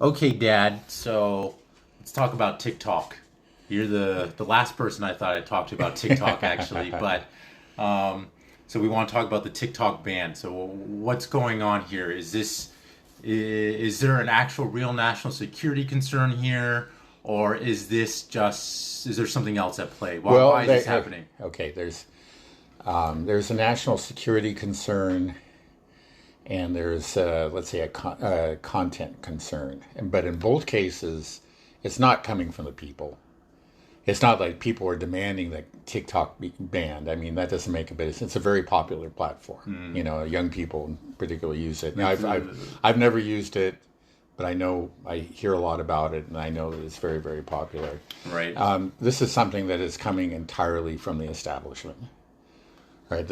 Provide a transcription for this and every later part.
Okay, Dad. So let's talk about TikTok. You're the last person I thought I'd talk to about TikTok, actually. But um, so we want to talk about the TikTok ban. So what's going on here? Is there an actual real national security concern here, or is there something else at play? Why is this happening? Okay, there's a national security concern, and there's let's say a content concern. But in both cases, it's not coming from the people. It's not like people are demanding that TikTok be banned. I mean, that doesn't make a bit. It's a very popular platform. Hmm. Young people particularly use it. Now, Like I've never used it, but I hear a lot about it, and I know that it's very, very popular. right. This is something that is coming entirely from the establishment. Right.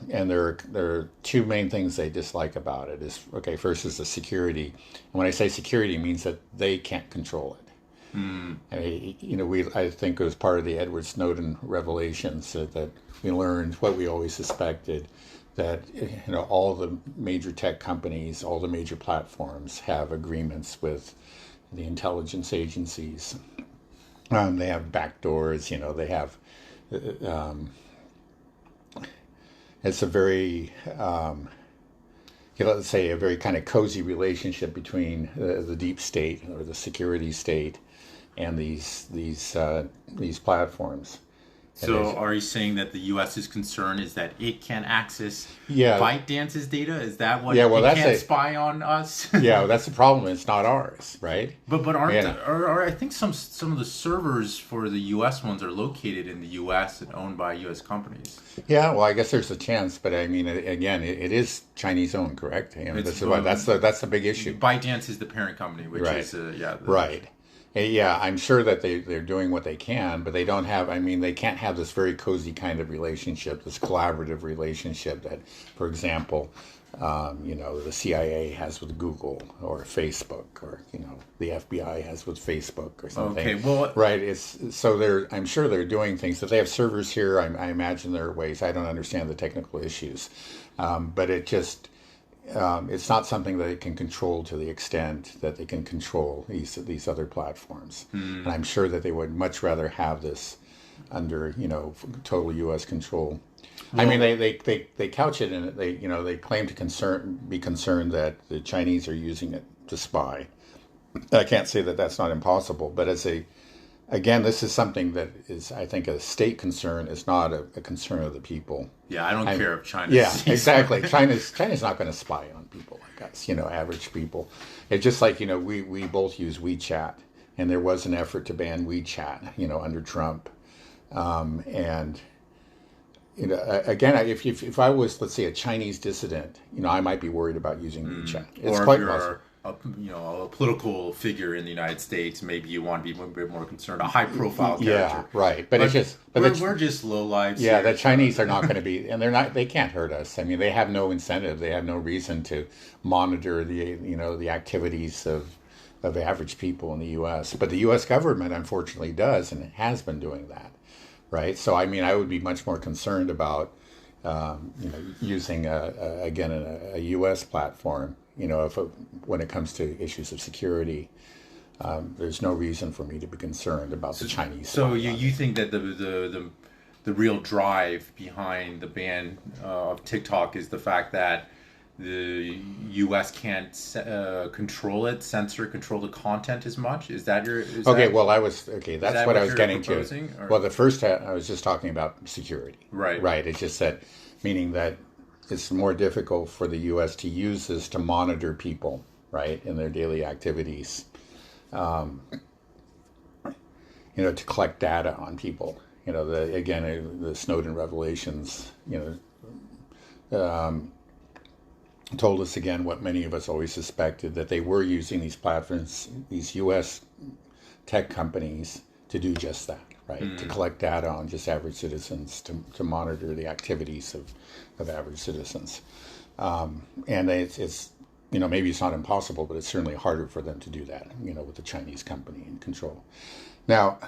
And there are two main things they dislike about it. Is okay. First is the security, and when I say security, it means that they can't control it. Hmm. I think it was part of the Edward Snowden revelations that we learned what we always suspected, that all the major tech companies, all the major platforms have agreements with the intelligence agencies. They have backdoors. They have. Um, it's a very let's say a very kind of cozy relationship between the deep state or the security state and these platforms. And So, are you saying that the U.S.'s concern is that it can access yeah, ByteDance's data? Is that what yeah. Well, it can't spy on us? yeah. That's the problem. It's not ours, right? But aren't Yeah, are I think some of the servers for the U.S. ones are located in the U.S. and owned by U.S. companies. yeah. Well, I guess there's a chance, but I mean, again, it is Chinese owned, correct? It's This is why that's the big issue, ByteDance is the parent company, which right? is yeah. Right. Yeah, I'm sure that they're doing what they can, but they don't have, I mean, they can't have this very cozy kind of relationship, this collaborative relationship that, for example, the CIA has with Google or Facebook or, the FBI has with Facebook or something. Okay, well, Right. I'm sure they're doing things. If they have servers here, I imagine there are ways. I don't understand the technical issues. But it's not something that they can control to the extent that they can control these other platforms. And hmm, I'm sure that they would much rather have this under total U.S. control. I mean, well, they couch it in it. They claim to be concerned that the Chinese are using it to spy. I can't say that that's not impossible, but again, this is something that is, I think, a state concern. Is not a concern of the people. yeah. I don't I care if China Yeah, sees. exactly. China's not going to spy on people like us, average people. It's just like we both use WeChat, and there was an effort to ban WeChat, under Trump, and again, if I was, let's say, a Chinese dissident, I might be worried about using WeChat. It's Or if quite possible. you're a political figure in the United States, maybe you want to be a bit more concerned, a high profile Yeah, character. right. But it's But just, but it's we're just low lives Yeah, here, the so Chinese are not going to be, and they're not. They can't hurt us. I mean, they have no incentive. They have no reason to monitor the activities of average people in the U.S. But the U.S. government, unfortunately, does, and it has been doing that, right? So, I mean, I would be much more concerned about, using again a U.S. platform. If when it comes to issues of security, there's no reason for me to be concerned about the Chinese so spying on you me. think that the real drive behind the ban of TikTok is the fact that the U.S. can't control the content as much? Okay, well, okay. Is That's that what I what was you're getting to. proposing? Well, Or the first I was just talking about security, right? right? It's just that, meaning that it's more difficult for the U.S. to use this to monitor people, right, in their daily activities, to collect data on people. The Snowden revelations, told us again what many of us always suspected, that they were using these platforms, these U.S. tech companies, to do just that, right? To Hmm. collect data on just average citizens, to monitor the activities of average citizens. And it's maybe it's not impossible, but it's certainly harder for them to do that, with the Chinese company in control. Now,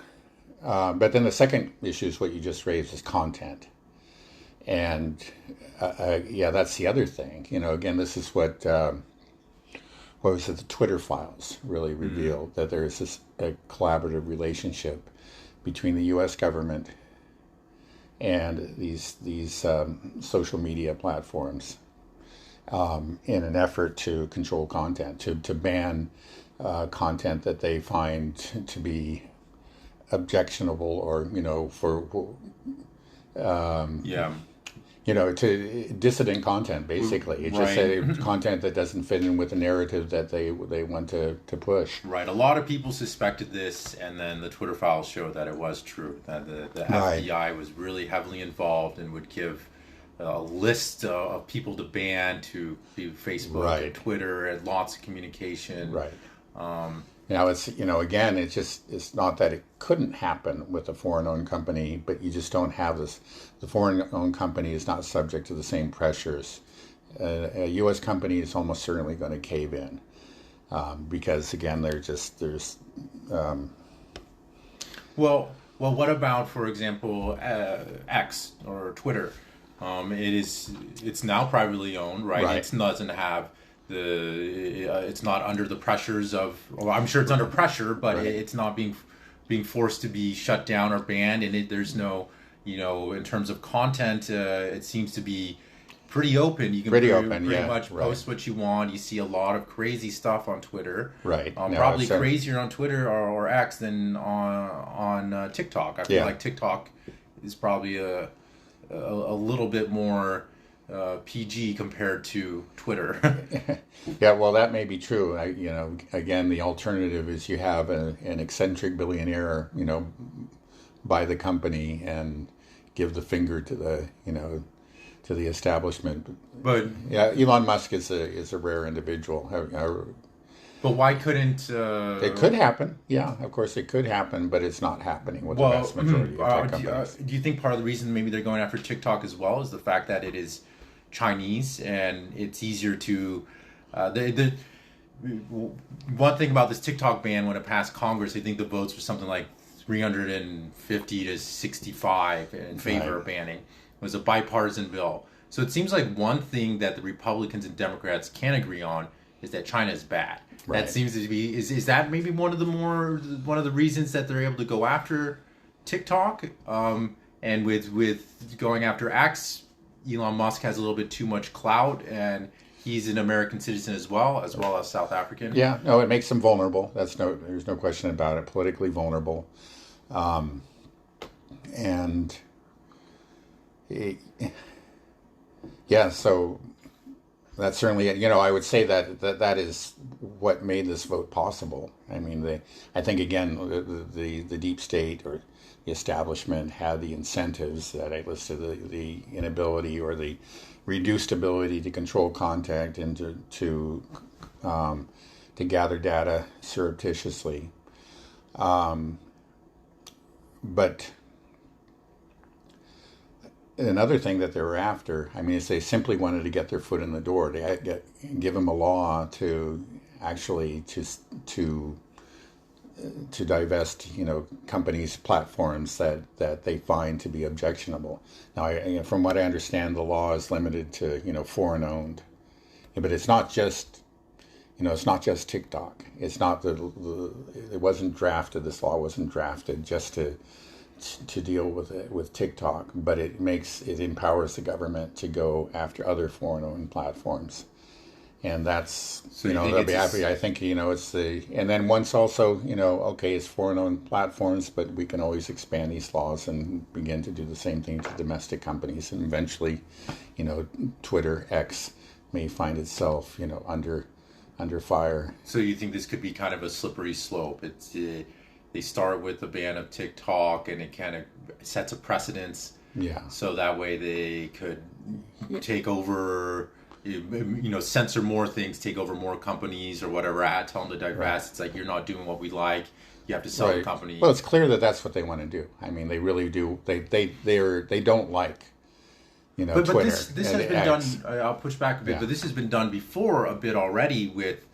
but then the second issue is what you just raised is content. And yeah, that's the other thing. Again, this is what what was it, the Twitter files really revealed that there is this a collaborative relationship between the U.S. government and these social media platforms in an effort to control content, to ban content that they find to be objectionable, or Yeah. to dissident content, basically. It's just content that doesn't fit in with the narrative that they want to push. Right. A lot of people suspected this, and then the Twitter files showed that it was true, that the Right. FBI was really heavily involved and would give a list of people to ban to Facebook Right. and Twitter, and lots of communication. Right. It's again, it's not that it couldn't happen with a foreign-owned company, but you just don't have this. The foreign-owned company is not subject to the same pressures. A U.S. company is almost certainly going to cave in because again, there's. Well, what about, for example, X or Twitter? It's now privately owned, right? Right. It doesn't have it's not under the pressures of. Well, I'm sure it's under pressure, but Right. it's not being forced to be shut down or banned, and there's no, in terms of content, it seems to be pretty open. You can Pretty pretty open, yeah, much right. post what you want. You see a lot of crazy stuff on Twitter. Right. No, Probably so- crazier on Twitter or X than on TikTok. I feel Yeah. like TikTok is probably a little bit more PG compared to Twitter. Yeah, well, that may be true. Again, the alternative is you have an eccentric billionaire, buy the company and give the finger to the establishment. But Yeah, Elon Musk is a rare individual. but why couldn't It could happen. Yeah, of course it could happen, but it's not happening with the vast majority of tech companies. do you think part of the reason maybe they're going after TikTok as well is the fact that it is Chinese and it's easier to one thing about this TikTok ban, when it passed Congress, I think the votes were something like 350 to 65 in favor Right. of banning. It was a bipartisan bill. So it seems like one thing that the Republicans and Democrats can agree on is that China is bad. Right. That seems to be is that maybe one of the reasons that they're able to go after TikTok, and with going after X, Elon Musk has a little bit too much clout, and he's an American citizen as well as South African. Yeah, no, it makes them vulnerable. There's no question about it. Politically vulnerable, and yeah. So that's certainly, I would say that is what made this vote possible. I mean, I think again, the deep state or the establishment had the incentives that I listed, the inability or the reduced ability to control content and to gather data surreptitiously. But another thing that they were after, I mean, is they simply wanted to get their foot in the door. They give them a law to actually to divest, companies, platforms that they find to be objectionable. Now, from what I understand, the law is limited to foreign owned, but it's not just TikTok. It's not it wasn't drafted. This law wasn't drafted just to deal with TikTok, but it empowers the government to go after other foreign-owned platforms, and that's So you think they'll be it's- happy. I think and then once also okay, it's foreign-owned platforms, but we can always expand these laws and begin to do the same thing to domestic companies, and eventually, Twitter X may find itself under fire. So you think this could be kind of a slippery slope? It's they start with the ban of TikTok, and it kind of sets a precedence. Yeah. So that way they could take over, censor more things, take over more companies or whatever. Tell them to divest. Right. It's like, you're not doing what we like. You have to sell the company. Well, it's clear that that's what they want to do. I mean, they really do. They don't like, But Twitter. this and has been X. done. I'll push back a bit, Yeah. but this has been done before a bit already with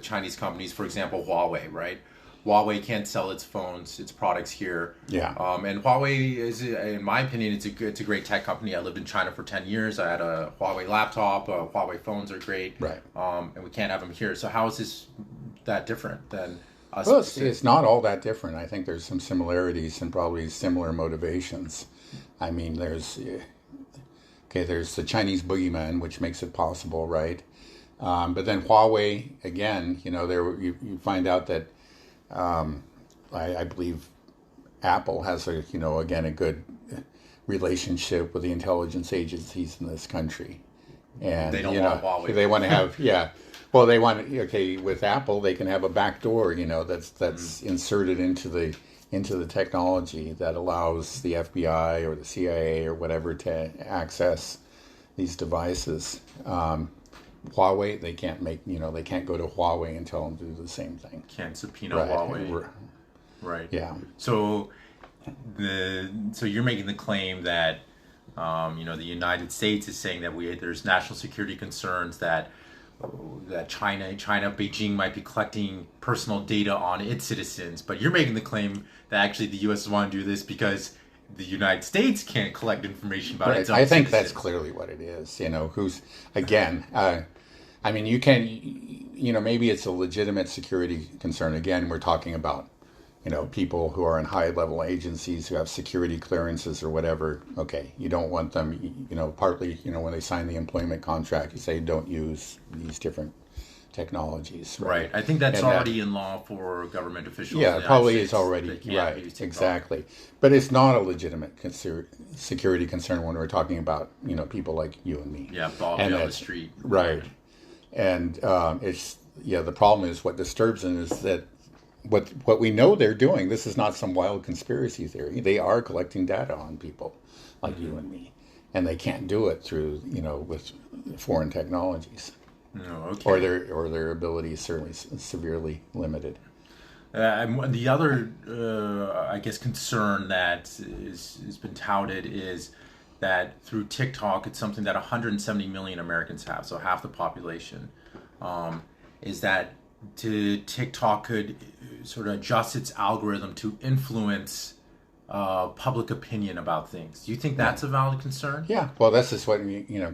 Chinese companies. For example, Huawei, right? Huawei can't sell its phones, its products here. Yeah. And Huawei is, in my opinion, it's a great tech company. I lived in China for 10 years. I had a Huawei laptop. Huawei phones are great. Right. And we can't have them here. So how is this that different than us? Well, it's not all that different. I think there's some similarities and probably similar motivations. I mean, there's the Chinese boogeyman, which makes it possible, right? But then Huawei, again, you find out that I believe Apple has a good relationship with the intelligence agencies in this country, and they don't want Huawei. They want to have Well, they want with Apple they can have a back door that's inserted into the technology that allows the FBI or the CIA or whatever to access these devices. Huawei, they can't they can't go to Huawei and tell them to do the same thing. Can't subpoena Huawei. Right. Yeah. So you're making the claim that the United States is saying that there's national security concerns that China, Beijing might be collecting personal data on its citizens, but you're making the claim that actually the U.S. want to do this because the United States can't collect information about its own I think citizens. that's clearly what it is. Who's again. I mean, you can, maybe it's a legitimate security concern. Again, we're talking about, people who are in high-level agencies who have security clearances or whatever. Okay, you don't want them, partly, when they sign the employment contract, you say don't use these different technologies. Right. I think that's already in law for government officials. Yeah, it probably is already. Right, exactly. But it's not a legitimate security concern when we're talking about, people like you and me. Yeah, Bob down the street. Right. And the problem is what disturbs them is that what we know they're doing, this is not some wild conspiracy theory. They are collecting data on people like you and me. And they can't do it through, with foreign technologies. No, okay. Or their ability is certainly severely limited. And the other, concern that has been touted is that through TikTok, it's something that 170 million Americans have, so half the population, is that TikTok could sort of adjust its algorithm to influence public opinion about things. Do you think that's a valid concern? Yeah. Well, this is what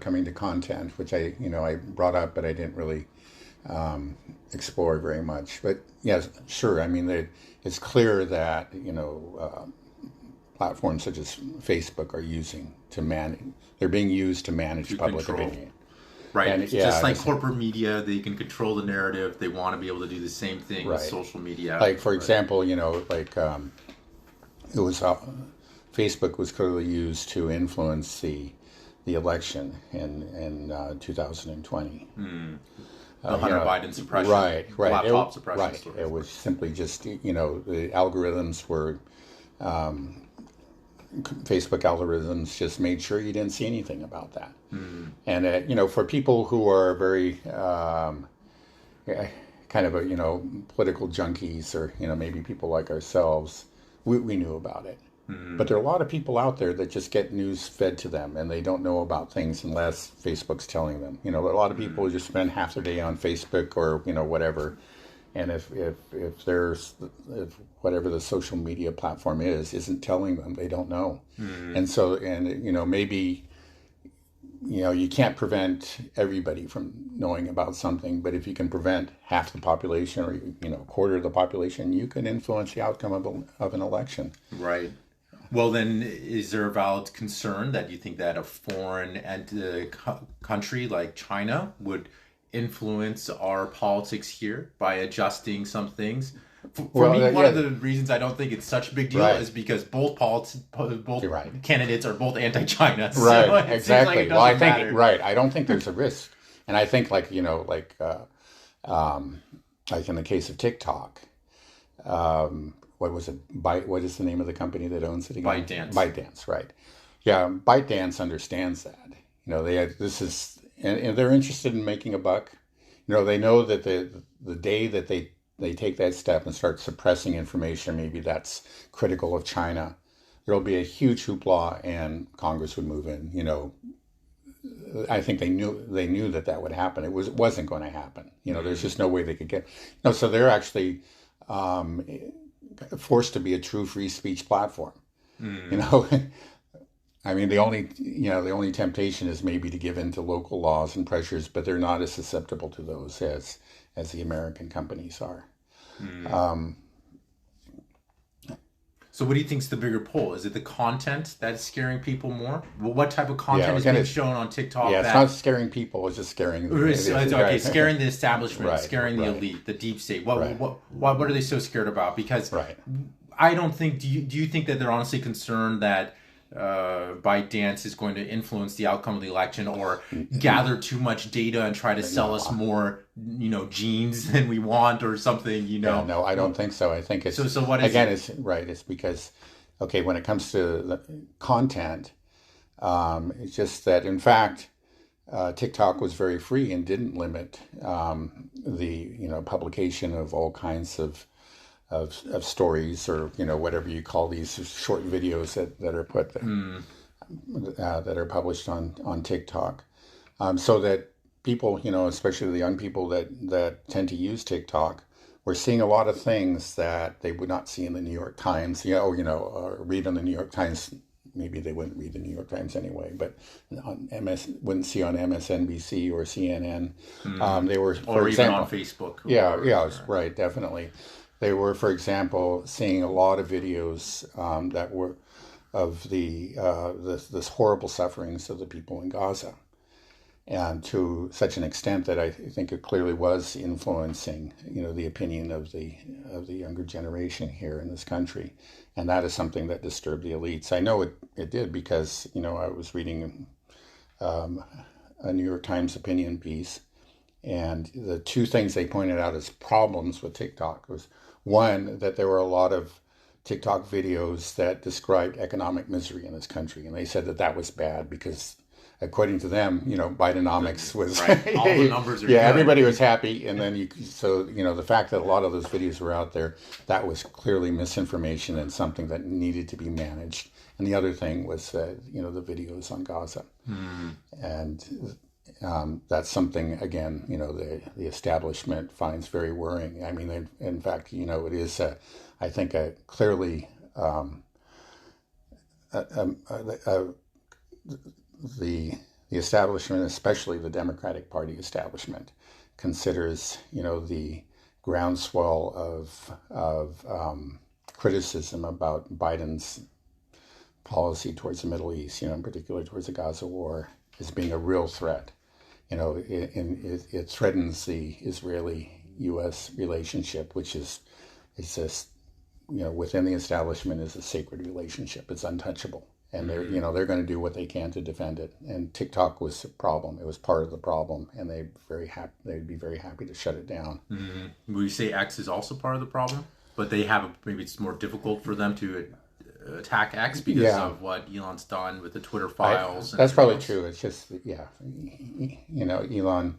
coming to content, which I brought up, but I didn't really explore very much. But yes, sure. I mean, it's clear that platforms such as Facebook are they're being used to manage public opinion. Right. And, just like corporate media, they can control the narrative. They want to be able to do the same thing with social media. Like, for example, it was Facebook was clearly used to influence the election in 2020. The Hunter Biden suppression. Right. Laptop suppression. Right. It was simply just, the algorithms were... Facebook algorithms just made sure you didn't see anything about that. And, for people who are very kind of political junkies or, maybe people like ourselves, we knew about it. But there are a lot of people out there that just get news fed to them and they don't know about things unless Facebook's telling them. A lot of people just spend half their day on Facebook or, whatever. And if whatever the social media platform isn't telling them, they don't know. And so, maybe, you can't prevent everybody from knowing about something, but if you can prevent half the population or, a quarter of the population, you can influence the outcome of an election. Right. Well, then, is there a valid concern that you think that a foreign country like China would influence our politics here by adjusting some things? For me, one of the reasons I don't think it's such a big deal is because both candidates are both anti-China. So right, exactly. Well, I think I don't think there's a risk, and I think like in the case of TikTok, what was it? What is the name of the company that owns it again? ByteDance, right? Yeah, ByteDance understands that. And they're interested in making a buck. They know that the day that they take that step and start suppressing information, maybe that's critical of China, there'll be a huge hoopla and Congress would move in. I think they knew that would happen. It wasn't going to happen. There's just no way they could get. So they're actually um, forced to be a true free speech platform. You Mm. know, I mean, the only temptation is maybe to give in to local laws and pressures, but they're not as susceptible to those as the American companies are. Mm. Um, So what do you think's the bigger pull? Is it the content that's scaring people more? Well, what type of yeah, content is again, being shown on TikTok yeah, it's not that scaring people; it's just scaring okay, right, scaring the establishment, right, scaring the right, elite, the deep state? right, What are they so scared about? Because right. I don't think. Do you think that they're honestly concerned that ByteDance is going to influence the outcome of the election, or gather too much data and try to sell us No, more, genes than we want, or something? yeah, no, I don't think so. I think So it's so what is again, it? it's right. It's because okay, when it comes to the content, it's just that in fact, TikTok was very free and didn't limit the publication of all kinds of stories or whatever you call these short videos that are put Hmm. that are published on TikTok, so that people, especially the young people that tend to use TikTok, we're seeing a lot of things that they would not see in the New York Times, or read in the New York Times. Maybe they wouldn't read the New York Times anyway, but on wouldn't see on MSNBC or CNN. Hmm. They were, for Or even on example, Facebook, yeah, or yeah, right, definitely. They were, for example, seeing a lot of videos that were of this horrible sufferings of the people in Gaza, and to such an extent that I think it clearly was influencing, the opinion of the younger generation here in this country, and that is something that disturbed the elites. I know it did because I was reading um, a New York Times opinion piece, and the two things they pointed out as problems with TikTok was one, that there were a lot of TikTok videos that described economic misery in this country, and they said that that was bad because, according to them, Bidenomics was right, all the numbers are yeah, good. everybody was happy, and then the fact that a lot of those videos were out there, that was clearly misinformation and something that needed to be managed. And the other thing was the videos on Gaza, Hmm. and that's something again, the establishment finds very worrying. I mean, in fact, it is, I think, a clearly a, a, the establishment, especially the Democratic Party establishment, considers the groundswell of criticism about Biden's policy towards the Middle East, in particular towards the Gaza war, as being a real threat. It threatens the Israeli-U.S. relationship, which is it's just within the establishment is a sacred relationship. It's untouchable, and Hmm. they're going to do what they can to defend it. And TikTok was a problem. It was part of the problem, and they'd be very happy to shut it down. Hmm. Would you say X is also part of the problem? But they have maybe it's more difficult for them to attack X because Yeah, of what Elon's done with the Twitter I files and that's everything probably else. true. It's just yeah, Elon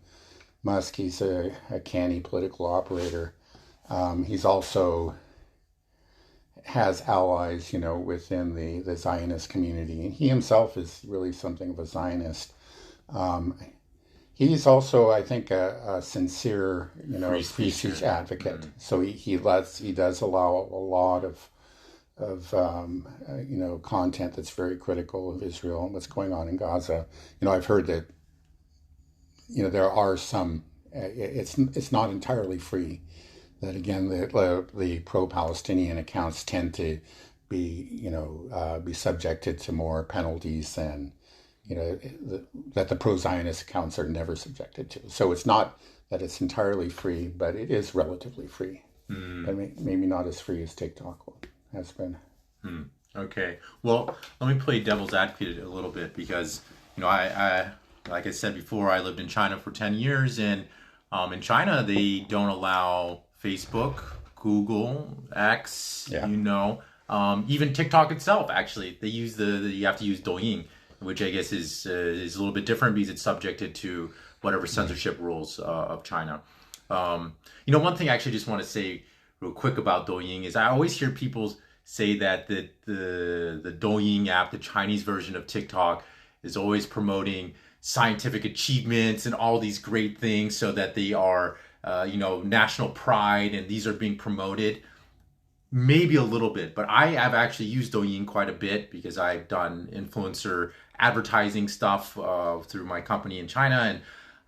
Musk. He's a canny political operator. He's also has allies, within the Zionist community, and he himself is really something of a Zionist. Um, he's also, I think, a sincere, Free free speech. speech advocate. Mm. So he does allow a lot of content that's very critical of Israel and what's going on in Gaza. I've heard that there are some. It's not entirely free. That again, the pro-Palestinian accounts tend to be subjected to more penalties than that the pro-Zionist accounts are never subjected to. So it's not that it's entirely free, but it is relatively free. Mm. But maybe not as free as TikTok has been. Mm. Okay. Well, let me play devil's advocate a little bit because I like I said before, I lived in China for 10 years, and in China they don't allow Facebook, Google, X, Yeah. even TikTok itself. Actually, they use you have to use Douyin, which I guess is a little bit different because it's subjected to whatever censorship rules of China. One thing I actually just want to say real quick about Douyin is I always hear people say that the Douyin app, the Chinese version of TikTok, is always promoting scientific achievements and all these great things so that they are national pride, and these are being promoted. Maybe a little bit, but I have actually used Douyin quite a bit because I've done influencer advertising stuff through my company in China,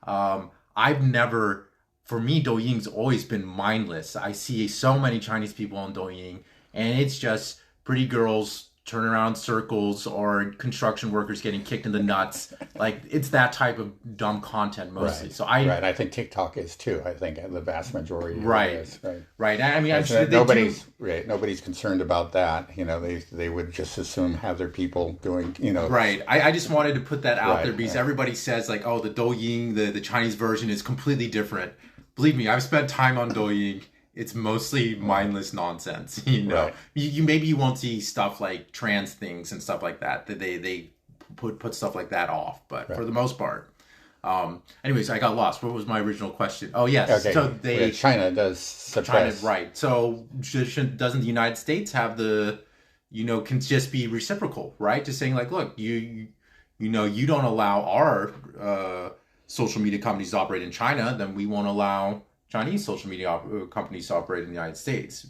and I've never, for me, Douyin's always been mindless. I see so many Chinese people on Douyin, and it's just pretty girls turning around circles or construction workers getting kicked in the nuts. Like, it's that type of dumb content mostly. Right. So Right. I think TikTok is too. I think the vast majority of right, it is. Right. right. I mean, I'm That's sure they nobody's do. right. Nobody's concerned about that. They would just assume have their people doing. Right. I just wanted to put that out Right, there because right. everybody says like, oh, the Douyin, the Chinese version is completely different. Believe me, I've spent time on Douyin. It's mostly mindless nonsense. Right. You maybe you won't see stuff like trans things and stuff like that. That they put stuff like that off. But for Right. the most part, anyways, I got lost. What was my original question? Oh yes, Okay. so they China does China, suppress. right? So doesn't the United States have the can just be reciprocal, right? Just saying like, look, you don't allow our social media companies to operate in China, then we won't allow Chinese social media companies to operate in the United States.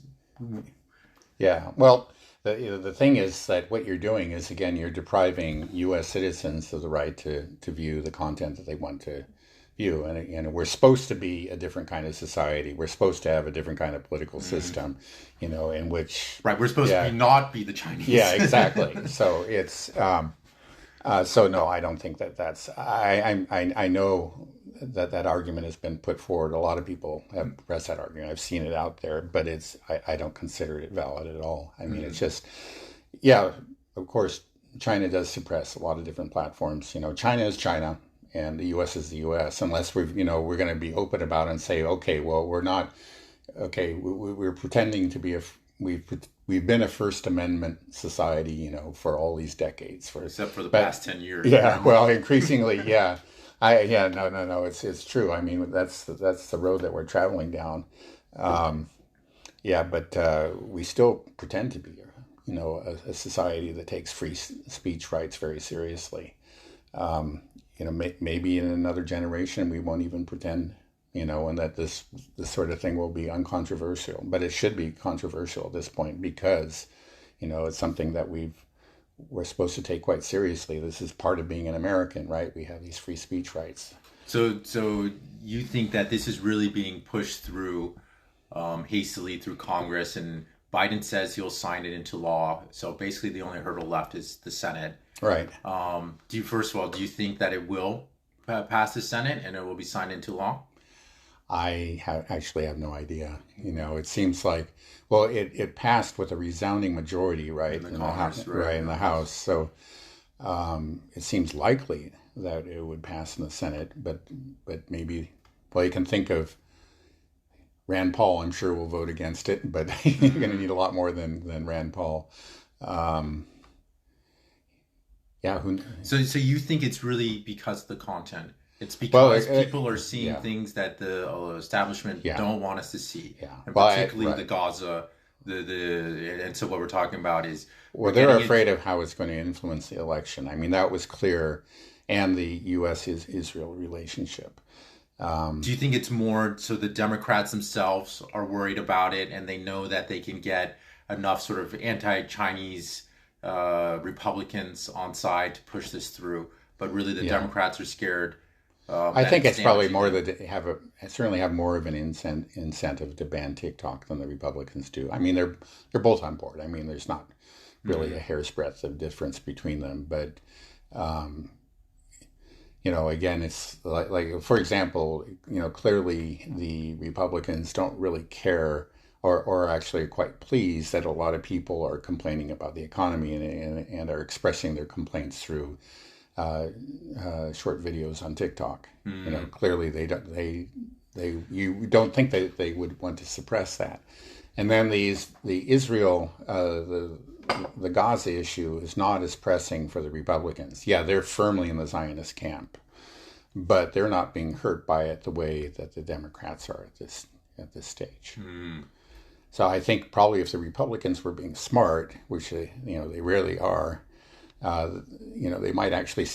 Yeah. Well, the thing is that what you're doing is again you're depriving U.S. citizens of the right to view the content that they want to view, and we're supposed to be a different kind of society. We're supposed to have a different kind of political system, in which Right, we're supposed yeah, to not be the Chinese. yeah, exactly. So it's so no, I don't think that's. I know that argument has been put forward. A lot of people have pressed that argument. I've seen it out there, but I don't consider it valid at all. I mean, it's just yeah. Of course, China does suppress a lot of different platforms. China is China, and the U.S. is the U.S. Unless we're going to be open about it and say, okay, well, we're not. Okay, we're pretending to be we've been a First Amendment society, for all these decades. Except for the But past 10 years. yeah, well, increasingly, yeah. No, it's true. I mean, that's the road that we're traveling down. Yeah, but we still pretend to be, a society that takes free speech rights very seriously. Maybe in another generation we won't even pretend, and that this sort of thing will be uncontroversial. But it should be controversial at this point because, it's something that we're supposed to take quite seriously. This is part of being an American, right? We have these free speech rights. So you think that this is really being pushed through hastily through Congress, and Biden says he'll sign it into law. So basically, the only hurdle left is the Senate. Right. First of all, do you think that it will pass the Senate and it will be signed into law? Actually have no idea. It seems like, well, it passed with a resounding majority, right? In the Congress, right. In the House. So it seems likely that it would pass in the Senate, but maybe, well, you can think of Rand Paul, I'm sure will vote against it, but you're going to need a lot more than Rand Paul. Yeah. So you think it's really because of the content? It's because people are seeing things that the establishment don't want us to see, and particularly the Gaza, and so what we're talking about is they're afraid of how it's going to influence the election. I mean, that was clear, and the U.S.-Israel relationship. Do you think it's more so the Democrats themselves are worried about it, and they know that they can get enough sort of anti-Chinese Republicans on side to push this through, but really the Democrats are scared? I think it's probably more that they certainly have more of an incentive to ban TikTok than the Republicans do. I mean, they're both on board. I mean, there's not really a hair's breadth of difference between them, but again, it's like for example, clearly the Republicans don't really care or actually are quite pleased that a lot of people are complaining about the economy and are expressing their complaints through short videos on TikTok. Clearly you don't think they would want to suppress that. And then the Israel, the Gaza issue is not as pressing for the Republicans. Yeah, they're firmly in the Zionist camp, but they're not being hurt by it the way that the Democrats are at this stage. So I think probably if the Republicans were being smart, which they rarely are, they might actually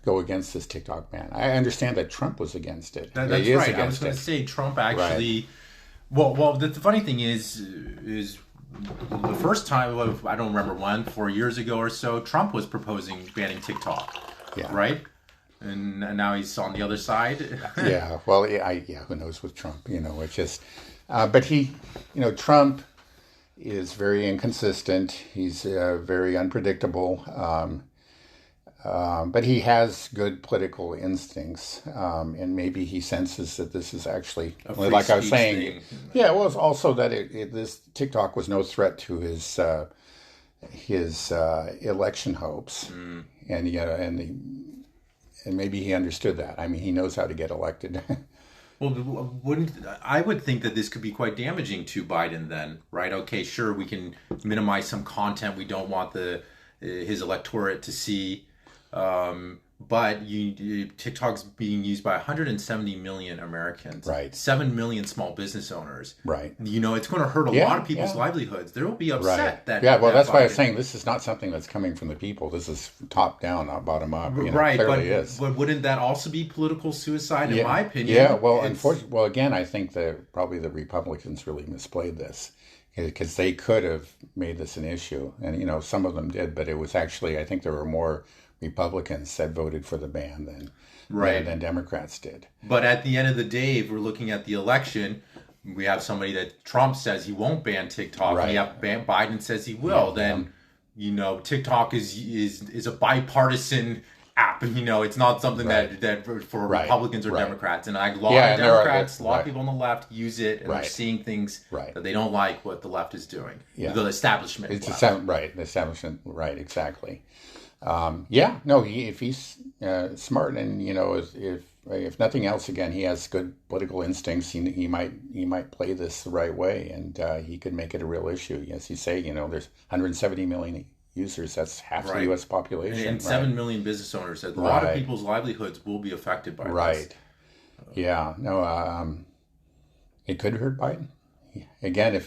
go against this TikTok ban. I understand that Trump was against it. That's He is right. I was against going it. to say Trump actually. Well, the funny thing is the first time, I don't remember when, 4 years ago or so, Trump was proposing banning TikTok, Yeah. right? And now he's on the other side. Yeah. Well, who knows with Trump? It's just, but Trump is very inconsistent. He's very unpredictable. But he has good political instincts, and maybe he senses that this is actually, free like I was speech saying, thing. yeah. Well, it's also that this TikTok was no threat to his election hopes, and and maybe he understood that. I mean, he knows how to get elected. Well, I would think that this could be quite damaging to Biden then, right? Okay, sure, we can minimize some content we don't want his electorate to see. But TikTok's being used by 170 million Americans, Right. 7 million small business owners. Right. It's going to hurt a lot of people's livelihoods. They will be upset that. Yeah, well, that that's why I was Biden- saying this is not something that's coming from the people. This is top down, not bottom up. Right, Clearly is. but wouldn't that also be political suicide, in my opinion? Yeah, well, It's- unfortunately, well, again, I think that probably the Republicans really misplayed this because they could have made this an issue, and some of them did, but it was actually, I think there were more Republicans that voted for the ban than Democrats did. But at the end of the day, if we're looking at the election, we have somebody that Trump says he won't ban TikTok. Right. We have Biden says he will. Then TikTok is a bipartisan app. It's not something that for Right. Republicans or Right. Democrats. And a lot Yeah, of and there are- Democrats, a lot of right. people on the left use it, and they're Right. seeing things Right. that they don't like what the left is doing. Yeah. The establishment. It's left. right, the establishment, right, exactly. If he's smart, and if nothing else, again, he has good political instincts. He might play this the right way, and he could make it a real issue. As you say, there's 170 million users. That's half the Right. U.S. population, And 7 million business owners. A lot of people's livelihoods will be affected by this. Right. Yeah. No. It could hurt Biden. Again,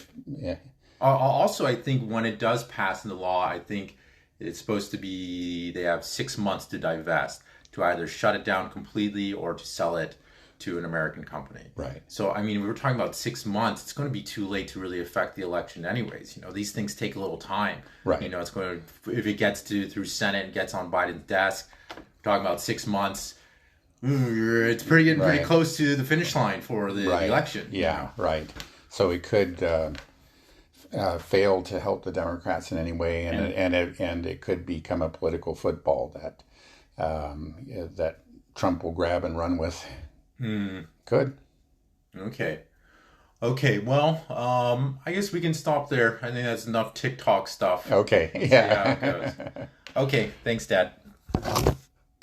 Also, I think when it does pass into law, I think it's supposed to be they have 6 months to divest, to either shut it down completely or to sell it to an American company. Right. So, we were talking about 6 months. It's going to be too late to really affect the election anyways. These things take a little time. Right. It's going to, if it gets through Senate and gets on Biden's desk, we're talking about 6 months. It's getting pretty close to the finish line for the election. Yeah, right. So it could fail to help the Democrats in any way, and it could become a political football that Trump will grab and run with. Could. Okay. Well, I guess we can stop there. I think that's enough TikTok stuff. Okay. See how it goes. Okay. Thanks, Dad.